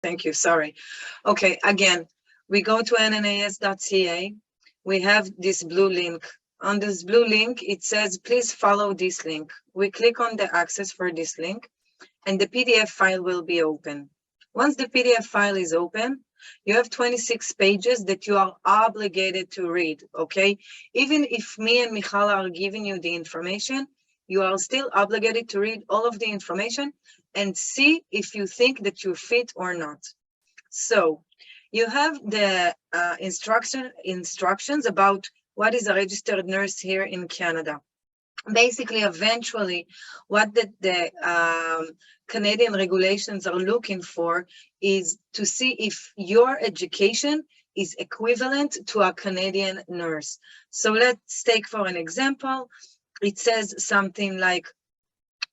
Thank you, sorry. Okay, again, we go to nnas.ca. We have this blue link. On this blue link, it says, please follow this link. We click on the access for this link, and the PDF file will be open. Once the PDF file is open, you have 26 pages that you are obligated to read, okay? Even if me and Michal are giving you the information, you are still obligated to read all of the information and see if you think that you fit or not. So you have the instructions about what is a registered nurse here in Canada. Basically, eventually, what the Canadian regulations are looking for is to see if your education is equivalent to a Canadian nurse. So let's take for an example, it says something like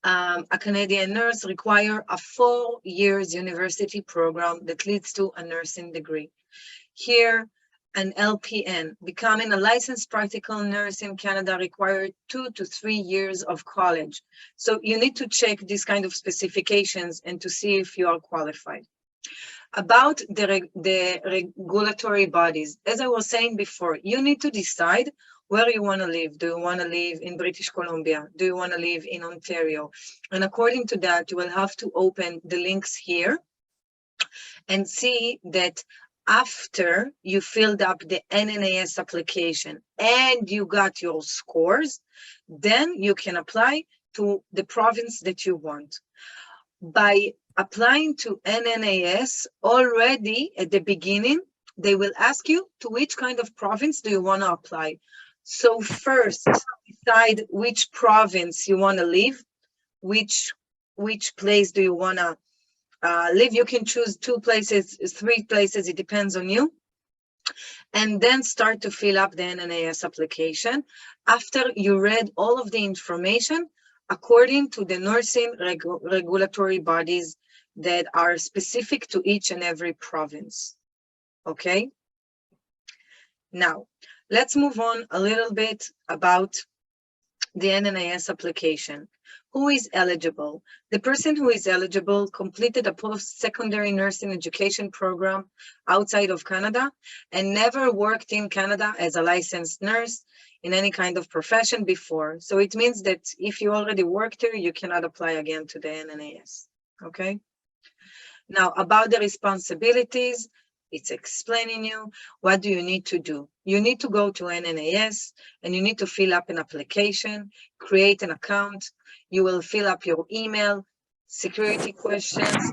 a Canadian nurse require a 4 years university program that leads to a nursing degree. Here, an LPN, becoming a licensed practical nurse in Canada, required 2 to 3 years of college. So you need to check these kind of specifications and to see if you are qualified. About the regulatory bodies, as I was saying before, you need to decide where you want to live. Do you want to live in British Columbia? Do you want to live in Ontario? And according to that, you will have to open the links here and see that after you filled up the NNAS application and you got your scores, then you can apply to the province that you want. By applying to NNAS already at the beginning, they will ask you to which kind of province do you want to apply. So first, decide which province you want to live, which place do you want to live. You can choose 2 places, 3 places, it depends on you. And then start to fill up the NNAS application after you read all of the information according to the nursing regulatory bodies that are specific to each and every province. Okay? Now, let's move on a little bit about the NNAS application. Who is eligible? The person who is eligible completed a post-secondary nursing education program outside of Canada and never worked in Canada as a licensed nurse in any kind of profession before. So it means that if you already worked here, you cannot apply again to the NNAS, okay? Now, about the responsibilities, it's explaining you what do you need to do. You need to go to NNAS and you need to fill up an application, create an account. You will fill up your email, security questions,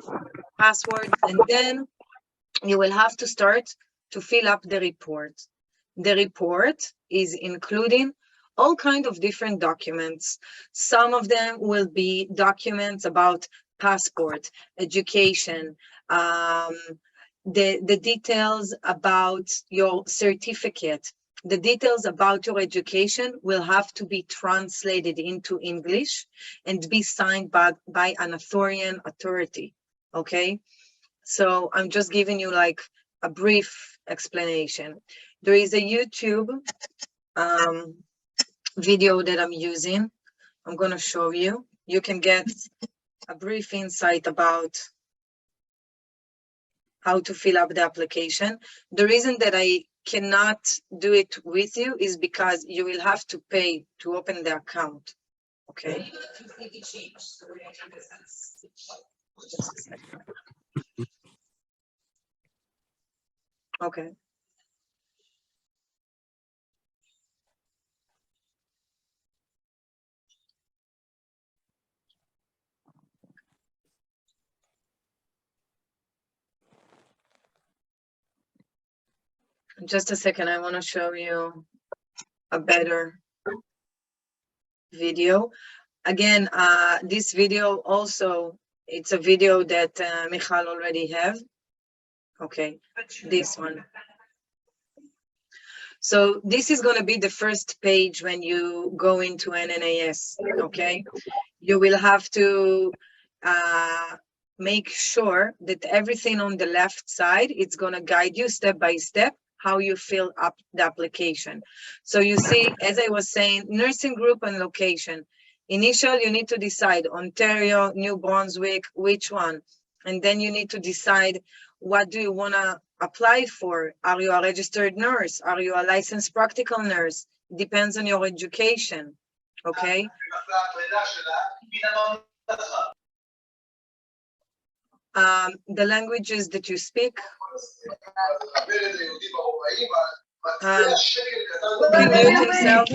password, and then you will have to start to fill up the report. The report is including all kinds of different documents. Some of them will be documents about passport, education, the details about your certificate, the details about your education will have to be translated into English and be signed by an authority, okay? So I'm just giving you like a brief explanation. There is a YouTube video that I'm using. I'm gonna show you. You can get a brief insight about how to fill up the application. The reason that I cannot do it with you is because you will have to pay to open the account, okay? Okay. Just a second, I want to show you a better video. Again, this video also, it's a video that Michal already have. Okay, this one. So this is going to be the first page when you go into NNAS, okay? You will have to make sure that everything on the left side, it's going to guide you step by step how you fill up the application. So you see, as I was saying, nursing group and location. Initial, you need to decide Ontario, New Brunswick, which one? And then you need to decide, what do you want to apply for? Are you a registered nurse? Are you a licensed practical nurse? Depends on your education, okay? The languages that you speak. Who can mute himself?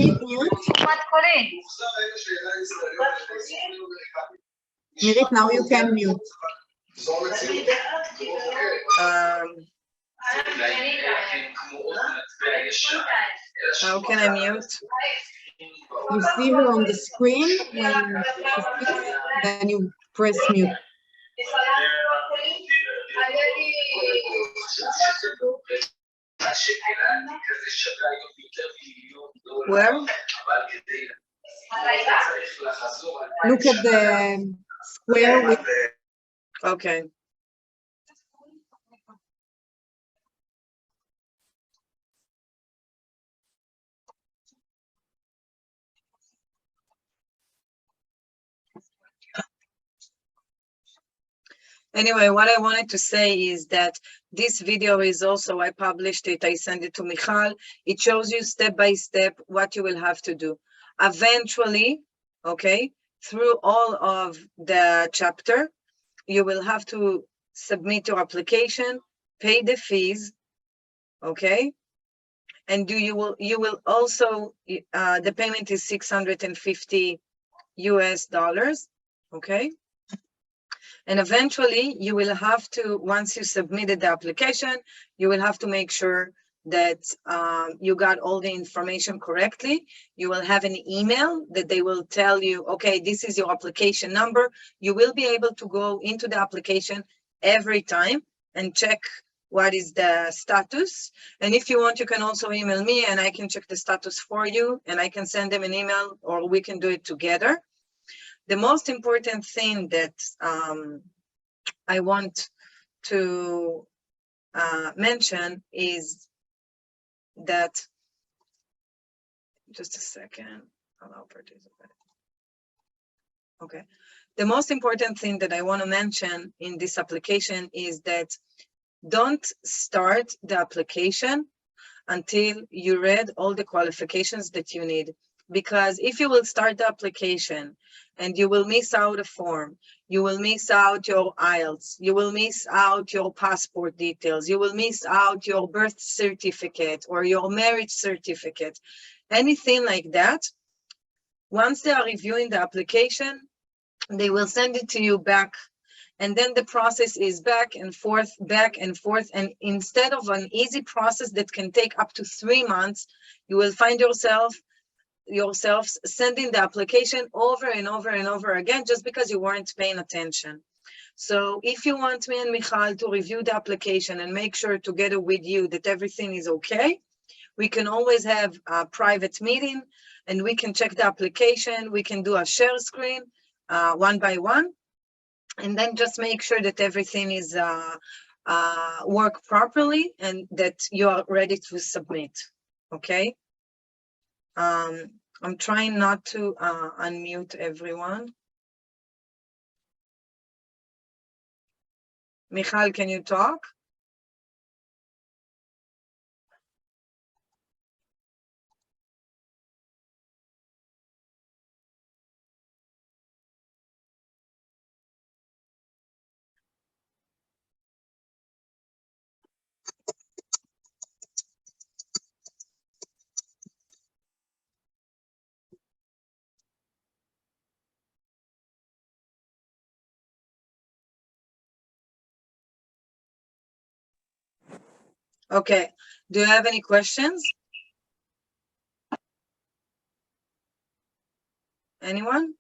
Mirit, now you can mute. How can I mute? You see her on the screen when she speaks, then you press mute. Where? Look at the square with. Okay. Anyway, what I wanted to say is that this video is also, I published it, I sent it to Michal. It shows you step by step what you will have to do. Eventually, okay, through all of the chapter, you will have to submit your application, pay the fees, okay? And you will also, the payment is $650 US, okay? And eventually you will have to, once you submitted the application, you will have to make sure that you got all the information correctly. You will have an email that they will tell you, okay, this is your application number. You will be able to go into the application every time and check what is the status. And if you want, you can also email me and I can check the status for you and I can send them an email or we can do it together. The most important thing that I want to mention is that, just a second, allow participant. Okay. The most important thing that I want to mention in this application is that don't start the application until you read all the qualifications that you need. Because if you will start the application and you will miss out a form, you will miss out your IELTS, you will miss out your passport details, you will miss out your birth certificate or your marriage certificate, anything like that. Once they are reviewing the application, they will send it to you back. And then the process is back and forth. And instead of an easy process that can take up to 3 months, you will find yourselves sending the application over and over and over again, just because you weren't paying attention. So if you want me and Michal to review the application and make sure together with you that everything is okay, we can always have a private meeting and we can check the application. We can do a share screen one by one. And then just make sure that everything is work properly and that you are ready to submit, okay? I'm trying not to unmute everyone. Michal, can you talk? Okay, do you have any questions? Anyone?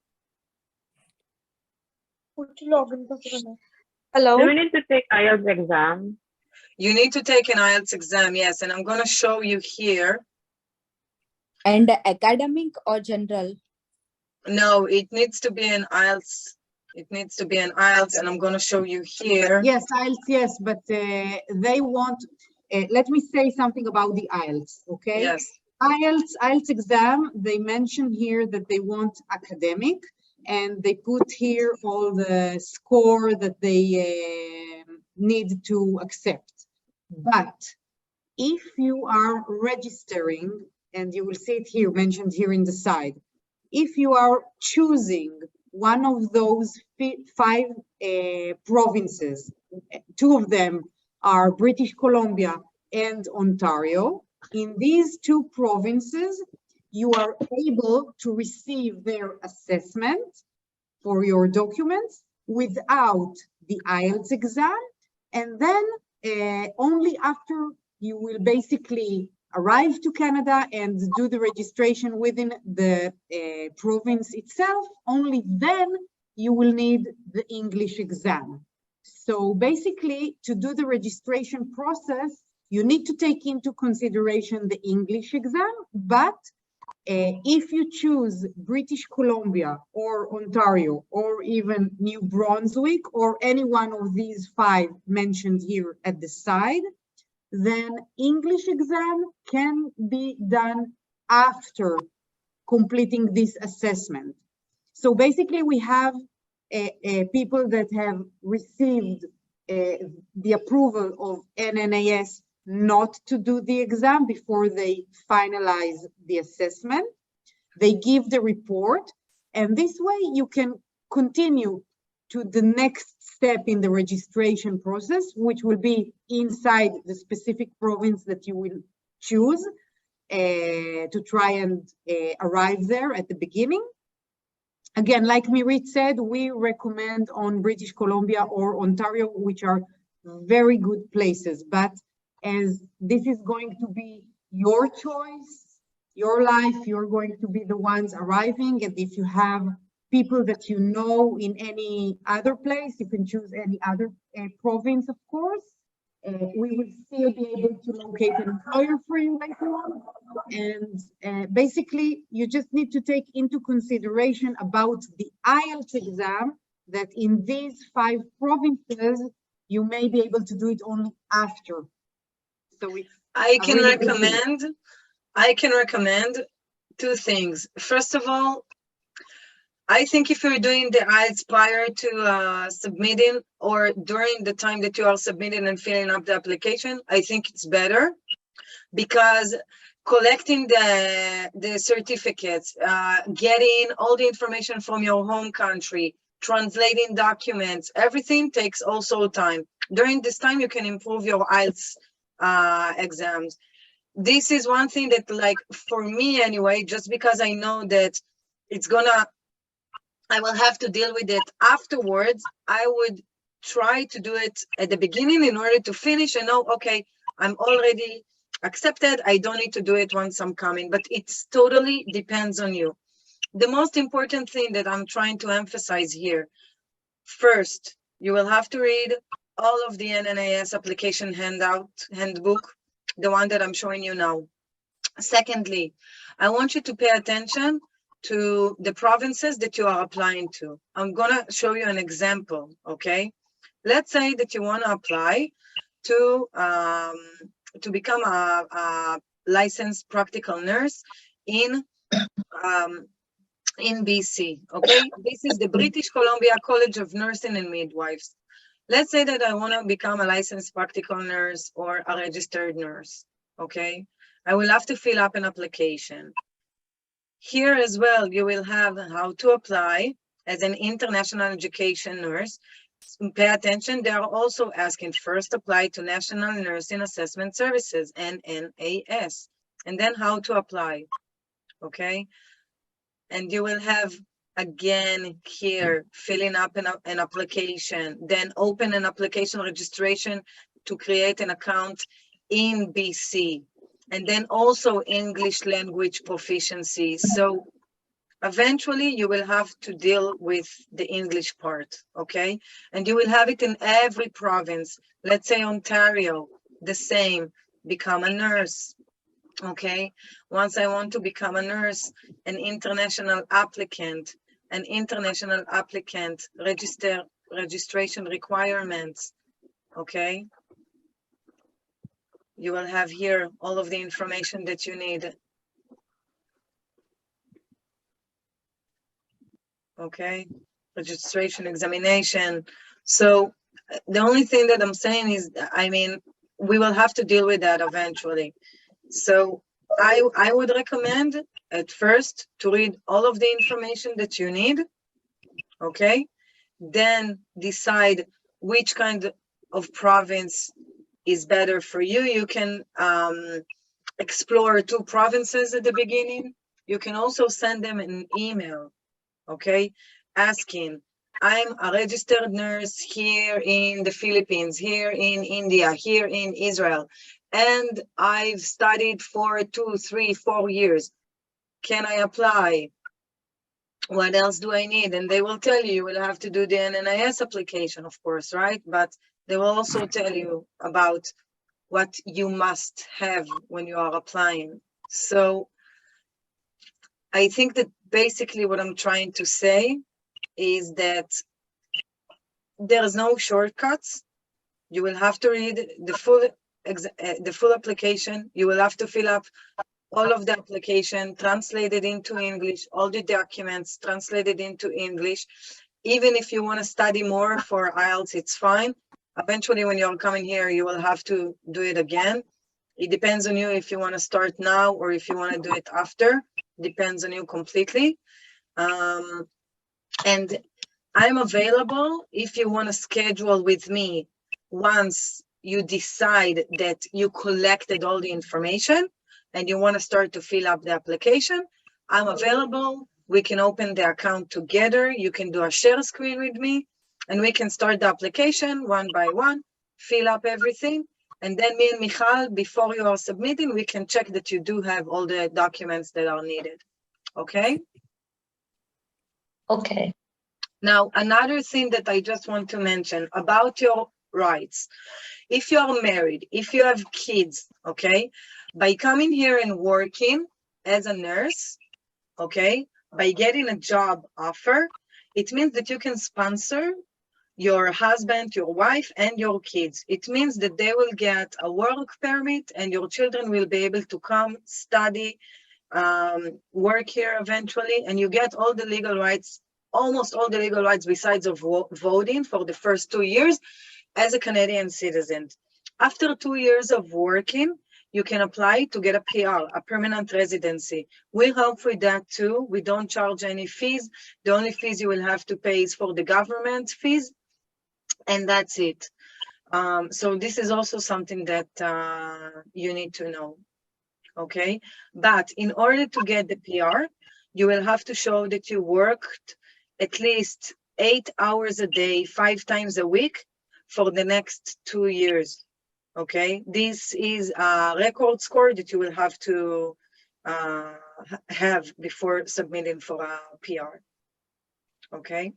Hello? Do we need to take IELTS exam? You need to take an IELTS exam, yes, and I'm going to show you here. And academic or general? No, it needs to be an IELTS. It needs to be an IELTS, and I'm going to show you here. Yes, IELTS, yes, but they want, let me say something about the IELTS, okay? Yes. IELTS exam, they mention here that they want academic, and they put here all the score that they need to accept. But if you are registering, and you will see it here, mentioned here in the side, if you are choosing one of those five provinces, two of them are British Columbia and Ontario, in these two provinces, you are able to receive their assessment for your documents without the IELTS exam, and then only after you will basically arrive to Canada and do the registration within the province itself, only then you will need the English exam. So basically, to do the registration process, you need to take into consideration the English exam, but if you choose British Columbia or Ontario or even New Brunswick or any one of these five mentioned here at the side, then English exam can be done after completing this assessment. So basically we have people that have received the approval of NNAS not to do the exam before they finalize the assessment. They give the report, and this way you can continue to the next step in the registration process, which will be inside the specific province that you will choose to try and arrive there at the beginning. Again, like Mirit said, we recommend on British Columbia or Ontario, which are very good places, but as this is going to be your choice, your life, you're going to be the ones arriving, and if you have people that you know in any other place, you can choose any other province, of course. We will still be able to locate an employer for you later on. And basically, you just need to take into consideration about the IELTS exam, that in these five provinces, you may be able to do it only after. So I can recommend two things. First of all, I think if you're doing the IELTS prior to submitting or during the time that you are submitting and filling up the application, I think it's better, because collecting the certificates, getting all the information from your home country, translating documents, everything takes also time. During this time, you can improve your IELTS exams. This is one thing that, like, for me anyway, just because I know that I will have to deal with it afterwards, I would try to do it at the beginning in order to finish and know, okay, I'm already accepted. I don't need to do it once I'm coming, but it's totally depends on you. The most important thing that I'm trying to emphasize here, first, you will have to read all of the NNAS application handbook, the one that I'm showing you now. Secondly, I want you to pay attention to the provinces that you are applying to. I'm gonna show you an example, okay? Let's say that you wanna apply to become a licensed practical nurse in BC, okay? This is the British Columbia College of Nursing and Midwives. Let's say that I wanna become a licensed practical nurse or a registered nurse, okay? I will have to fill up an application. Here as well, you will have how to apply as an international education nurse. Pay attention, they are also asking first apply to National Nursing Assessment Services, NNAS, and then how to apply, okay? And you will have, again, here, filling up an application, then open an application registration to create an account in BC, and then also English language proficiency. So eventually you will have to deal with the English part, okay? And you will have it in every province. Let's say Ontario, the same, become a nurse, okay? Once I want to become a nurse, an international applicant registration requirements, okay? You will have here all of the information that you need. okay? Registration, examination. So the only thing that I'm saying is, I mean, we will have to deal with that eventually. So I would recommend at first to read all of the information that you need, okay? Then decide which kind of province is better for you. You can explore 2 provinces at the beginning. You can also send them an email, okay? Asking, I'm a registered nurse here in the Philippines, here in India, here in Israel, and I've studied for 2, 3, 4 years. Can I apply? What else do I need? And they will tell you, you will have to do the NNIS application, of course, right? But they will also tell you about what you must have when you are applying. So I think that basically what I'm trying to say is that there is no shortcuts. You will have to read the full application. You will have to fill up all of the application, translated into English, all the documents translated into English. Even if you want to study more for IELTS, it's fine. Eventually, when you're coming here, you will have to do it again. It depends on you if you want to start now or if you want to do it after. Depends on you completely. And I'm available if you want to schedule with me once you decide that you collected all the information and you want to start to fill up the application. I'm available. We can open the account together. You can do a share screen with me and we can start the application one by one, fill up everything. And then me and Michal, before you are submitting, we can check that you do have all the documents that are needed. Okay? Okay. Now, another thing that I just want to mention about your rights. If you are married, if you have kids, okay, by coming here and working as a nurse, okay, by getting a job offer, it means that you can sponsor your husband, your wife, and your kids. It means that they will get a work permit and your children will be able to come study, work here eventually, and you get all the legal rights, almost all the legal rights besides of voting for the first 2 years as a Canadian citizen. After 2 years of working, you can apply to get a PR, a permanent residency. We help with that too. We don't charge any fees. The only fees you will have to pay is for the government fees, and that's it. So this is also something that you need to know, okay? But in order to get the PR, you will have to show that you worked at least 8 hours a day, 5 times a week for the next 2 years, okay? This is a record score that you will have to have before submitting for a PR, okay?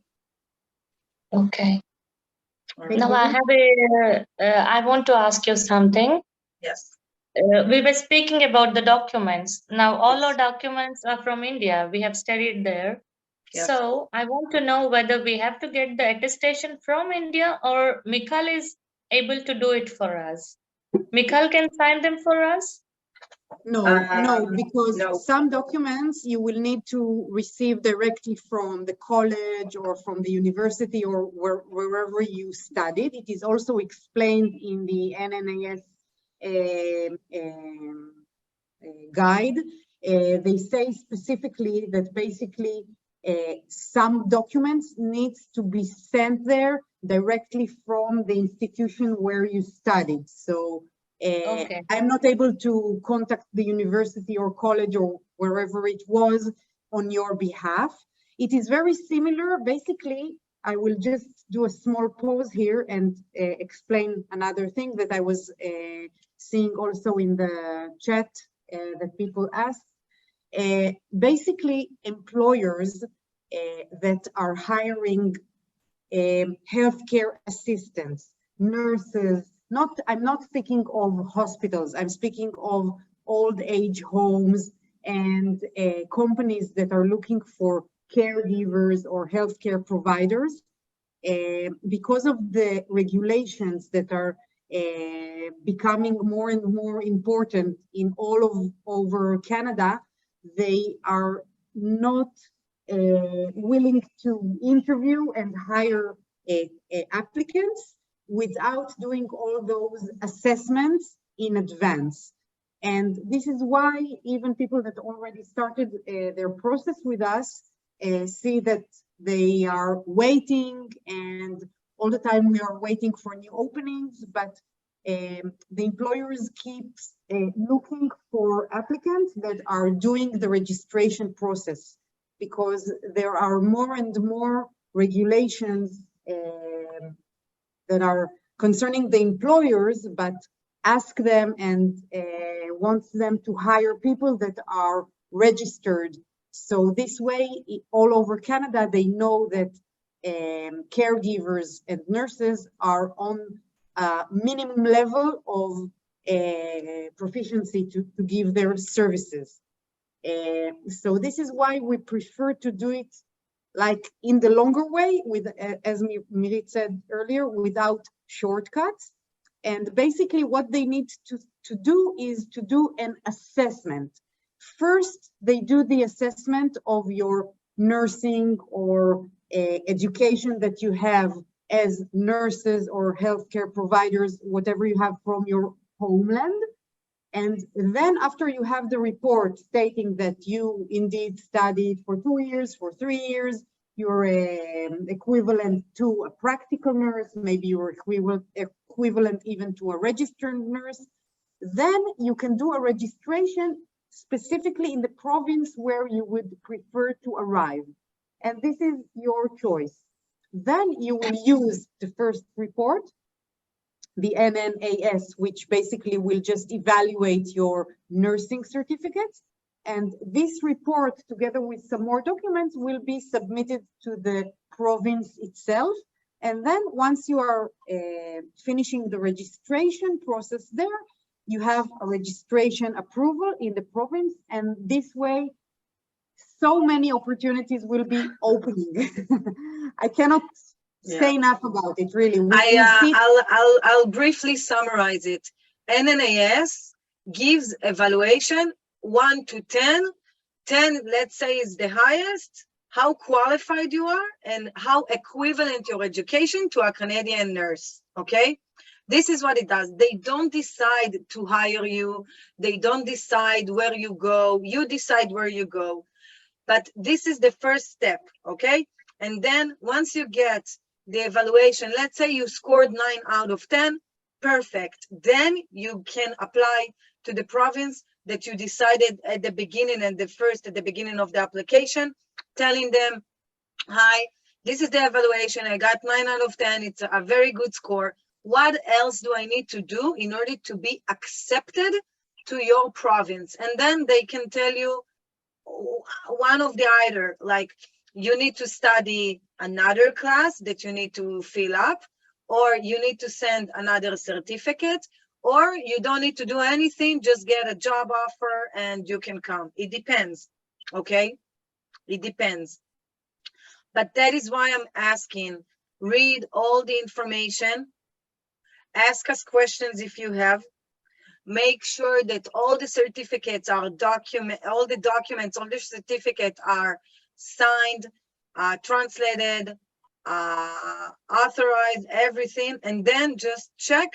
Okay. All right. Now I want to ask you something. Yes. We were speaking about the documents. Now all Yes. our documents are from India. We have studied there. Yes. So I want to know whether we have to get the attestation from India or Michal is able to do it for us. Michal can sign them for us? No, because no. some documents you will need to receive directly from the college or from the university or wherever you studied. It is also explained in the NNIS guide. They say specifically that basically some documents needs to be sent there directly from the institution where you studied. So Okay. I'm not able to contact the university or college or wherever it was on your behalf. It is very similar. Basically, I will just do a small pause here and explain another thing that I was seeing also in the chat that people asked. Basically, employers that are hiring healthcare assistants, nurses, I'm not speaking of hospitals, I'm speaking of old age homes and companies that are looking for caregivers or healthcare providers. Because of the regulations that are becoming more and more important in all over Canada, they are not willing to interview and hire applicants without doing all those assessments in advance. And this is why even people that already started their process with us see that they are waiting, and all the time we are waiting for new openings, but the employers keep looking for applicants that are doing the registration process, because there are more and more regulations that are concerning the employers, but ask them and wants them to hire people that are registered. So this way, all over Canada, they know that caregivers and nurses are on a minimum level of proficiency to give their services. So this is why we prefer to do it like in the longer way, with, as Mirit said earlier, without shortcuts. And basically what they need to do is to do an assessment. First, they do the assessment of your nursing or education that you have as nurses or healthcare providers, whatever you have from your homeland. And then after you have the report stating that you indeed studied for 2 years, for 3 years, you're equivalent to a practical nurse, maybe you're equivalent even to a registered nurse, then you can do a registration specifically in the province where you would prefer to arrive. And this is your choice. Then you will use the first report, the NNAS, which basically will just evaluate your nursing certificates. And this report, together with some more documents, will be submitted to the province itself. And then once you are finishing the registration process there, you have a registration approval in the province. And this way, so many opportunities will be opening. I cannot say enough about it, really. I'll briefly summarize it. NNAS gives evaluation 1 to 10. 10, let's say, is the highest, how qualified you are and how equivalent your education to a Canadian nurse, okay? This is what it does. They don't decide to hire you. They don't decide where you go. You decide where you go. But this is the first step, okay? And then once you get the evaluation, let's say you scored 9 out of 10, perfect. Then you can apply to the province that you decided at the beginning and at the beginning of the application, telling them, hi, this is the evaluation. I got 9 out of 10. It's a very good score. What else do I need to do in order to be accepted to your province? And then they can tell you one of the either, like you need to study another class that you need to fill up, or you need to send another certificate, or you don't need to do anything, just get a job offer and you can come. It depends, okay? It depends. But that is why I'm asking, read all the information, ask us questions if you have, make sure that all the certificates are all the documents, all the certificates are signed, translated, authorized, everything, and then just check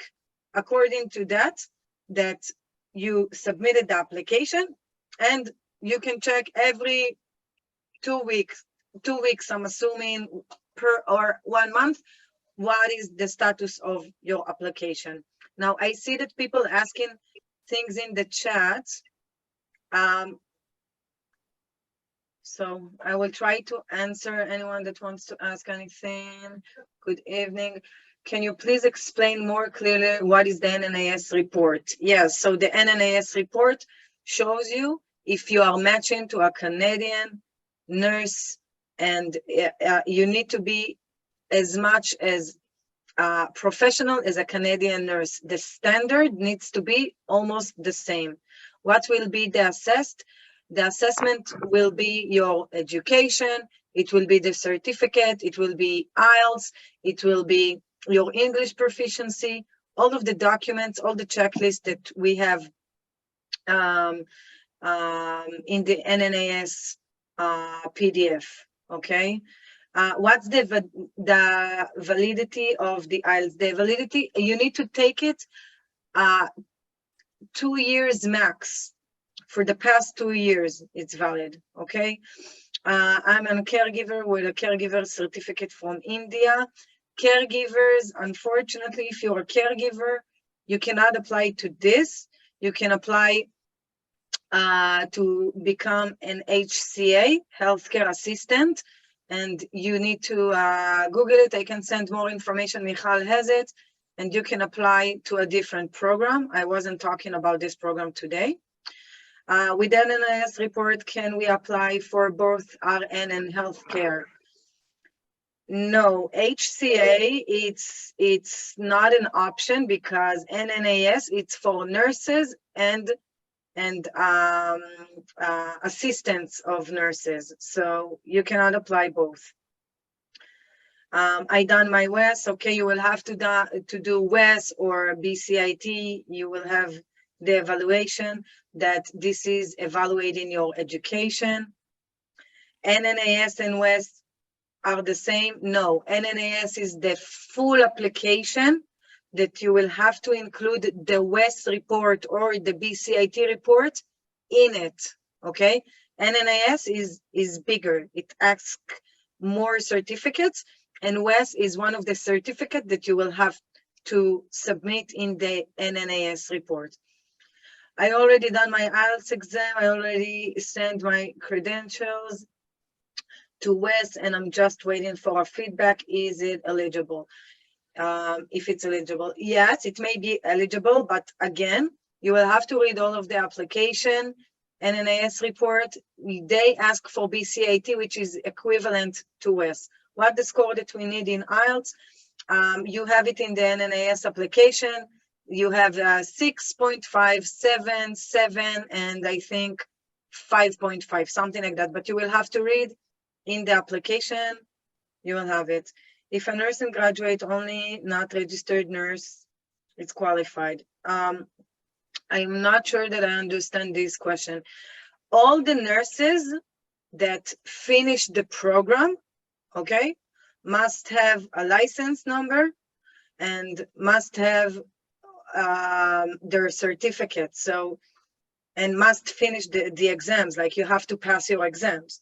according to that you submitted the application. And you can check every 2 weeks, I'm assuming, or 1 month, what is the status of your application. Now, I see that people asking things in the chat. So I will try to answer anyone that wants to ask anything. Good evening. Can you please explain more clearly what is the NNAS report? Yes, so the NNAS report shows you if you are matching to a Canadian nurse, and you need to be as much as professional as a Canadian nurse. The standard needs to be almost the same. What will be the assessed? The assessment will be your education, it will be the certificate, it will be IELTS, it will be your English proficiency, all of the documents, all the checklists that we have in the NNAS PDF, okay? What's the validity of the IELTS? The validity, you need to take it 2 years max. For the past 2 years, it's valid, okay? I'm a caregiver with a caregiver certificate from India. Caregivers, unfortunately, if you're a caregiver, you cannot apply to this. You can apply to become an HCA, healthcare assistant, and you need to Google it. I can send more information. Michal has it, and you can apply to a different program. I wasn't talking about this program today. With NNIS report, can we apply for both RN and healthcare? No, HCA, it's not an option because NNAS, it's for nurses and assistants of nurses. So you cannot apply both. I done my WES. Okay, you will have to do WES or BCIT. You will have the evaluation that this is evaluating your education. NNAS and WES are the same? No, NNAS is the full application that you will have to include the WES report or the BCIT report in it, okay? NNAS is bigger. It asks more certificates, and WES is one of the certificates that you will have to submit in the NNAS report. I already done my IELTS exam. I already sent my credentials to WES, and I'm just waiting for a feedback. Is it eligible? If it's eligible, yes, it may be eligible, but again, you will have to read all of the application, NNAS report. They ask for BCIT, which is equivalent to WES. What the score that we need in IELTS? You have it in the NNAS application. You have 6.5, 7, and I think 5.5, something like that. But you will have to read in the application. You will have it. If a nursing graduate only, not registered nurse, it's qualified. I'm not sure that I understand this question. All the nurses that finish the program, okay, must have a license number and must have their certificate. So, and must finish the exams, like you have to pass your exams.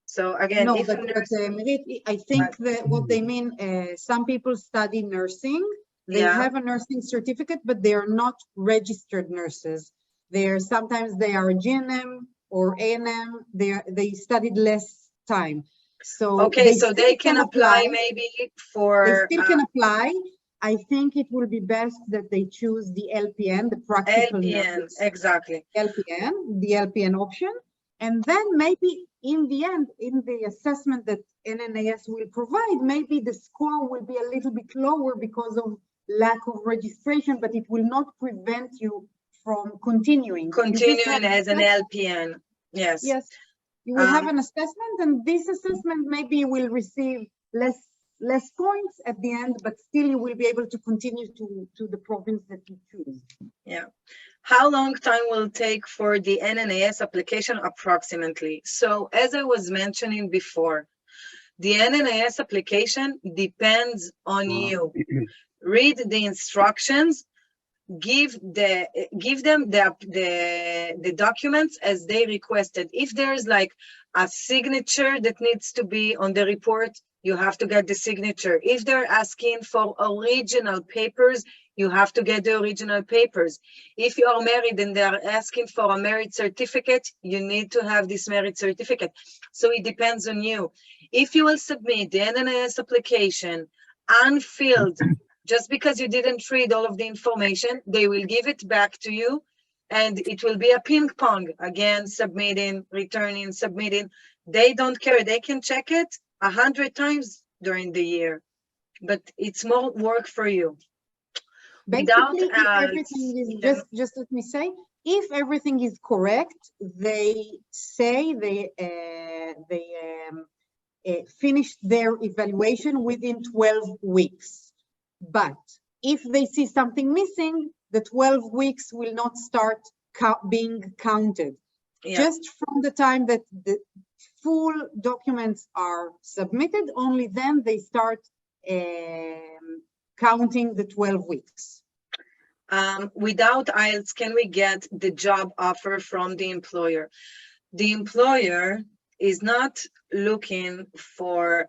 So again, No, if but Mirit, I think that what they mean, some people study nursing, they Yeah. have a nursing certificate, but they are not registered nurses. Sometimes they are GNM or ANM, they studied less time. So okay, so still they can apply maybe for they still can apply. I think it will be best that they choose the LPN, the practical LPN, nurse. exactly. The LPN option. And then maybe in the end, in the assessment that NNAS will provide, maybe the score will be a little bit lower because of lack of registration, but it will not prevent you from continuing. Continuing as an LPN, yes. Yes, you will have an assessment, and this assessment maybe will receive less points at the end, but still you will be able to continue to the province that you choose. Yeah. How long time will it take for the NNAS application approximately? So as I was mentioning before, the NNAS application depends on you. Read the instructions, give them the documents as they requested. If there's like a signature that needs to be on the report, you have to get the signature. If they're asking for original papers, you have to get the original papers. If you are married and they're asking for a marriage certificate, you need to have this marriage certificate. So it depends on you. If you will submit the NNAS application unfilled, just because you didn't read all of the information, they will give it back to you, and it will be a ping pong. Again, submitting, returning, submitting. They don't care. They can check it 100 times during the year, but it's more work for you. Basically, if everything is, just let me say, if everything is correct, they say they finished their evaluation within 12 weeks. But if they see something missing, the 12 weeks will not start being counted. Yeah. Just from the time that full documents are submitted, only then they start counting the 12 weeks. Without IELTS, can we get the job offer from the employer? The employer is not looking for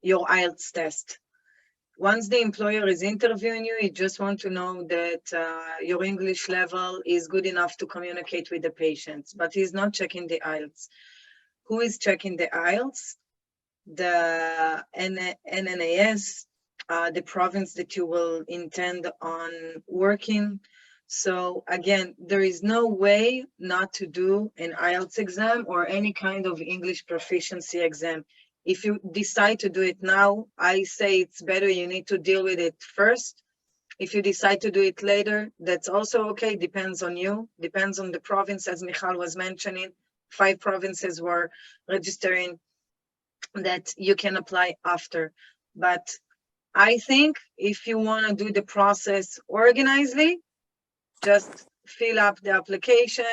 your IELTS test. Once the employer is interviewing you, you just want to know that your English level is good enough to communicate with the patients, but he's not checking the IELTS. Who is checking the IELTS? The NNAS, the province that you will intend on working. So again, there is no way not to do an IELTS exam or any kind of English proficiency exam. If you decide to do it now, I say it's better you need to deal with it first. If you decide to do it later, that's also okay, depends on you, depends on the province, as Michal was mentioning. 5 provinces were registering that you can apply after. But I think if you want to do the process organizedly, just fill up the application,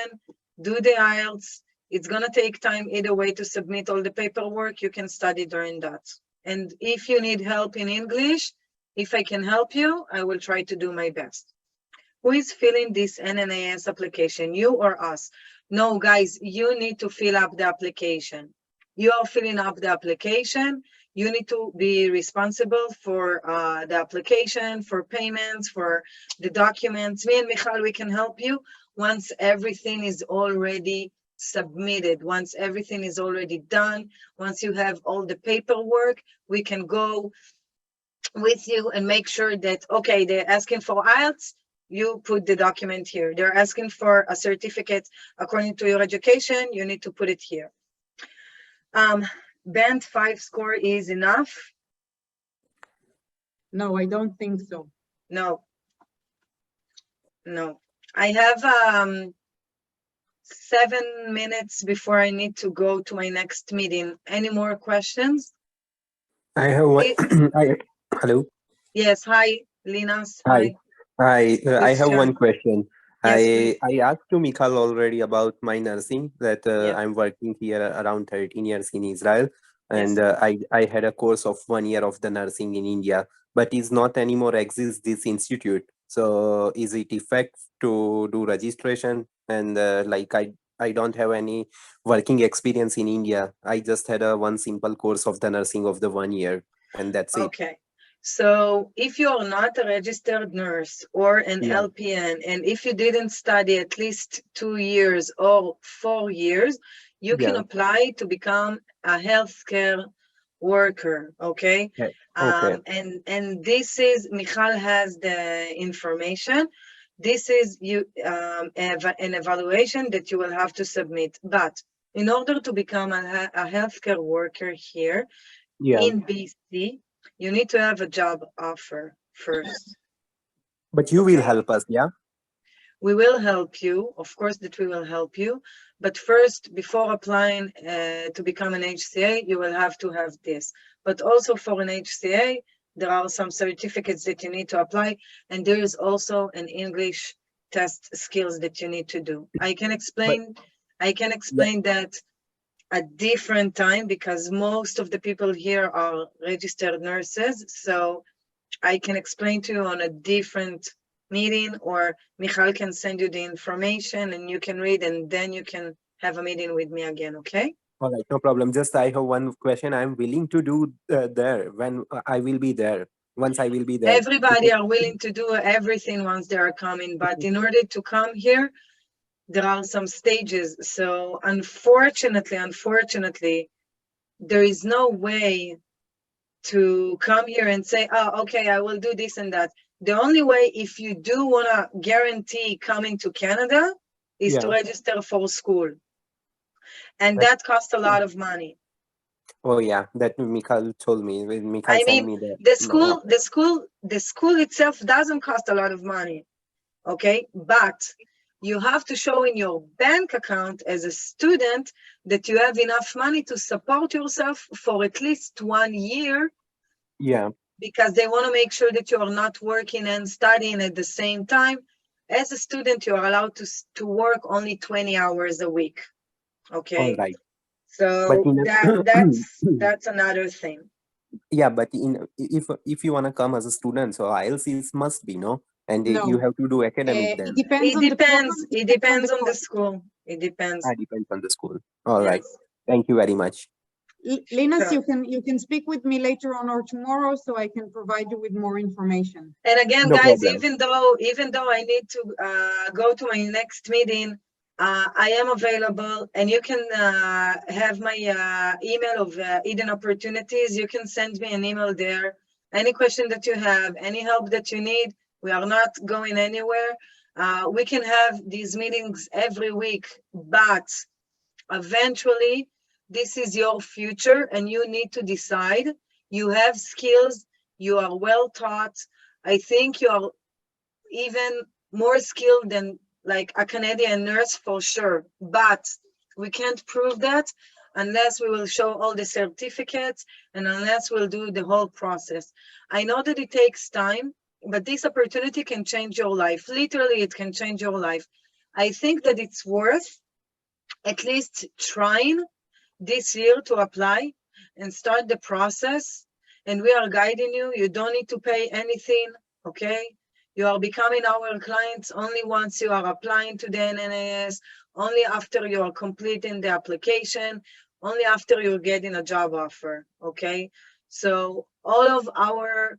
do the IELTS. It's going to take time either way to submit all the paperwork. You can study during that. And if you need help in English, if I can help you, I will try to do my best. Who is filling this NNAS application, you or us? No, guys, you need to fill up the application. You are filling up the application. You need to be responsible for the application, for payments, for the documents. Me and Michal, we can help you once everything is already submitted, once everything is already done, once you have all the paperwork, we can go with you and make sure that, okay, they're asking for IELTS, you put the document here. They're asking for a certificate according to your education, you need to put it here. Band 5 score is enough? No, I don't think so. No. No. I have 7 minutes before I need to go to my next meeting. Any more questions? I have one. Hello. Yes, hi, Linas. Hi. I Please have share. one question. Yes, please. I asked to Michal already about my nursing, that Yeah. I'm working here around 13 years in Israel, and Yes. I had a course of 1 year of the nursing in India, but is not anymore exists this institute. So is it effect to do registration? And like I don't have any working experience in India. I just had a one simple course of the nursing of the 1 year, and that's it. Okay. So if you are not a registered nurse or an Yeah. LPN, and if you didn't study at least 2 years or 4 years, you can Yeah. apply to become a healthcare worker, okay? Okay. Okay. And this is, Michal has the information. This is an evaluation that you will have to submit. But in order to become a healthcare worker here Yeah. in BC, you need to have a job offer first. But you will Okay. help us, yeah? We will help you, of course that we will help you, but first, before applying to become an HCA, you will have to have this. But also for an HCA, there are some certificates that you need to apply, and there is also an English test skills that you need to do. I can explain that at different time because most of the people here are registered nurses, so I can explain to you on a different meeting, or Michal can send you the information and you can read, and then you can have a meeting with me again, okay? All right, no problem. Just I have one question. I'm willing to do there when I will be there. Once I will be there. Everybody are willing to do everything once they are coming, but in order to come here, there are some stages. So unfortunately, there is no way to come here and say, oh, okay, I will do this and that. The only way, if you do want to guarantee coming to Canada, is to Yeah. register for school. And That- that costs a lot of money. Oh yeah, that Michal told me. When Michal I sent mean, me that. the school itself doesn't cost a lot of money, okay? But you have to show in your bank account as a student that you have enough money to support yourself for at least 1 year, Yeah. because they want to make sure that you are not working and studying at the same time. As a student, you are allowed to work only 20 hours a week. Okay, right. so But in that's another thing. yeah, but if you wanna come as a student, so IELTS is must be, no? And you No, have to do academic it then. depends It on the program. depends. It depends on the college. school. It depends. Depends on the school. All right. Yes. Thank you very much. Linus, Sure. you can speak with me later on or tomorrow, so I can provide you with more information. And again, No guys, problem. even though I need to go to my next meeting, I am available, and you can have my email of Eden Opportunities. You can send me an email there. Any question that you have, any help that you need, we are not going anywhere. We can have these meetings every week, but eventually, this is your future, and you need to decide. You have skills, you are well taught. I think you are even more skilled than like a Canadian nurse for sure, but we can't prove that unless we will show all the certificates and unless we'll do the whole process. I know that it takes time, but this opportunity can change your life. Literally, it can change your life. I think that it's worth at least trying this year to apply and start the process. And we are guiding you. You don't need to pay anything, okay? You are becoming our clients only once you are applying to the NNAS, only after you are completing the application, only after you're getting a job offer, okay? So all of our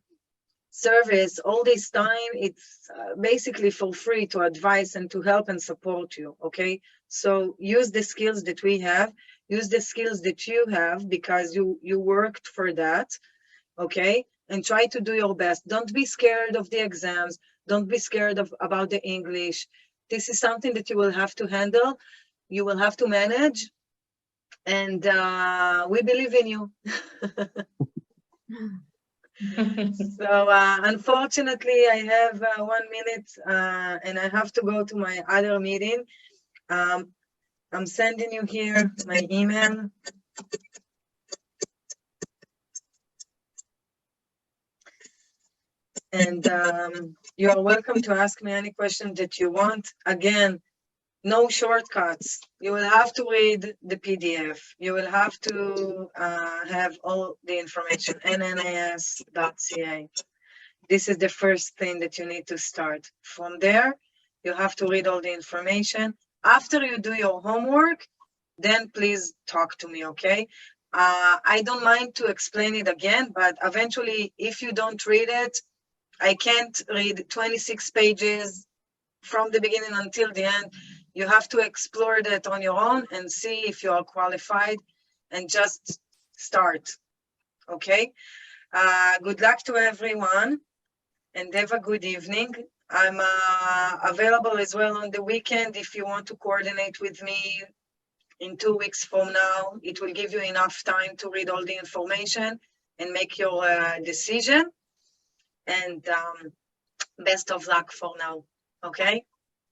service all this time, it's basically for free to advise and to help and support you, okay? So use the skills that we have, use the skills that you have because you worked for that, okay? And try to do your best. Don't be scared of the exams. Don't be scared about the English. This is something that you will have to handle. You will have to manage. And we believe in you. So unfortunately, I have 1 minute and I have to go to my other meeting. I'm sending you here my email. And you are welcome to ask me any question that you want. Again, no shortcuts. You will have to read the PDF. You will have to have all the information, nnas.ca. This is the first thing that you need to start. From there, you have to read all the information. After you do your homework, then please talk to me, okay? I don't mind to explain it again, but eventually, if you don't read it, I can't read 26 pages from the beginning until the end. You have to explore that on your own and see if you are qualified and just start, okay? Good luck to everyone and have a good evening. I'm available as well on the weekend if you want to coordinate with me in 2 weeks from now. It will give you enough time to read all the information and make your decision. And best of luck for now, okay?